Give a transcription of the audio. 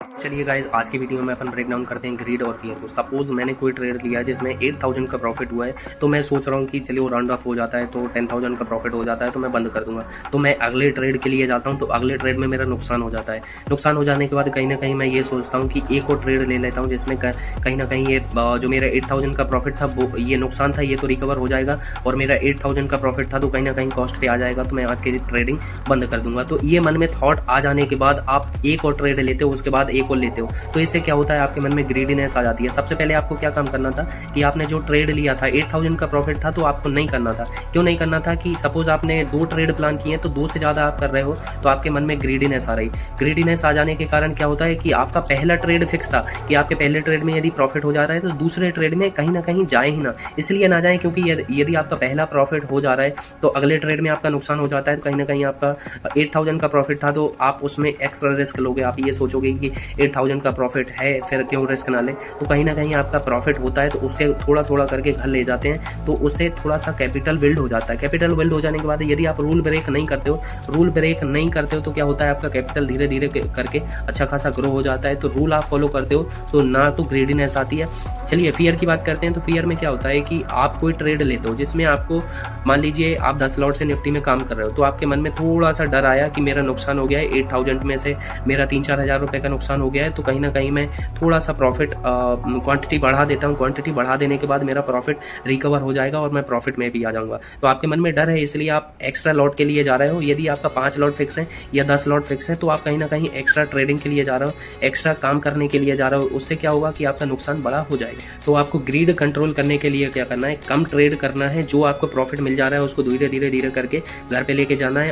चलिए गाइस, आज की वीडियो में अपन ब्रेक डाउन करते हैं ग्रीड और फियर को। सपोज मैंने कोई ट्रेड लिया जिसमें 8000 का प्रॉफिट हुआ है, तो मैं सोच रहा हूँ कि चलिए वो राउंड ऑफ हो जाता है तो 10000 का प्रॉफिट हो जाता है तो मैं बंद कर दूंगा। तो मैं अगले ट्रेड के लिए जाता हूँ, तो अगले ट्रेड में मेरा नुकसान हो जाता है। नुकसान हो जाने के बाद कहीं ना कहीं मैं ये सोचता हूँ कि एक और ट्रेड ले लेता हूँ जिसमें कहीं ना कहीं ये जो मेरा 8000 का प्रॉफिट था वो ये नुकसान था, ये तो रिकवर हो जाएगा, और मेरा 8000 का प्रॉफिट था तो कहीं ना कहीं कॉस्ट पे आ जाएगा, तो मैं आज की ट्रेडिंग बंद कर दूंगा। तो ये मन में थॉट आ जाने के बाद आप एक और ट्रेड लेते हो, उसके बाद एक और लेते हो, तो इससे क्या होता है, आपके मन में ग्रीडीनेस आ जाती है। सबसे पहले आपको क्या काम करना था कि आपने जो ट्रेड लिया था 8000 का प्रॉफिट था तो आपको नहीं करना था। क्यों नहीं करना था कि सपोज आपने 2 ट्रेड प्लान किए तो 2 से ज़्यादा आप कर रहे हो, तो आपके मन में ग्रीडीनेस आ रही। ग्रीडीनेस आ जाने के कारण क्या होता है कि आपका पहला ट्रेड फिक्स था कि आपके पहले ट्रेड में यदि प्रॉफिट हो जा रहा है तो दूसरे ट्रेड में कहीं ना कहीं जाए ही ना। इसलिए ना जाए क्योंकि यदि आपका पहला प्रॉफिट हो जा रहा है तो अगले ट्रेड में आपका नुकसान हो जाता है। तो कहीं ना कहीं आपका 8000 का प्रॉफिट था तो आप उसमें एक्स्ट्रा रिस्क लोगे। आप ये सोचोगे कि 8000 का प्रॉफिट है, फिर क्यों रिस्क ना ले। तो कहीं ना कहीं आपका प्रॉफिट होता है तो उससे थोड़ा थोड़ा करके घर ले जाते हैं, तो उससे थोड़ा सा कैपिटल बिल्ड हो जाता है। कैपिटल बिल्ड हो जाने के बाद यदि आप रूल ब्रेक नहीं करते हो तो क्या होता है, आपका कैपिटल धीरे धीरे करके अच्छा खासा ग्रो हो जाता है। तो रूल आप फॉलो करते हो तो ना तो ग्रेडीनेस आती है। चलिए फियर की बात करते हैं। तो फियर में क्या होता है कि आप कोई ट्रेड लेते हो जिसमें आपको, मान लीजिए आप 10 लॉट से निफ्टी में काम कर रहे हो, तो आपके मन में थोड़ा सा डर आया कि मेरा नुकसान हो गया है, 8000 में से मेरा 3-4 हज़ार रुपये का नुकसान हो गया है, तो कहीं ना कहीं मैं थोड़ा सा प्रॉफिट क्वांटिटी बढ़ा देता हूँ। क्वांटिटी बढ़ा देने के बाद मेरा प्रॉफिट रिकवर हो जाएगा और मैं प्रॉफिट में भी आ जाऊँगा। तो आपके मन में डर है, इसलिए आप एक्स्ट्रा लॉट के लिए जा रहे हो। यदि आपका 5 लॉट फिक्स है या 10 लॉट फिक्स है तो आप कहीं ना कहीं एक्स्ट्रा ट्रेडिंग के लिए जा रहे हो, एक्स्ट्रा काम करने के लिए जा रहे हो। उससे क्या होगा कि आपका नुकसान बड़ा हो जाएगा। तो आपको ग्रीड कंट्रोल करने के लिए क्या करना है, कम ट्रेड करना है। जो आपको प्रॉफिट मिल जा रहा है उसको धीरे धीरे करके घर पे लेके जाना है,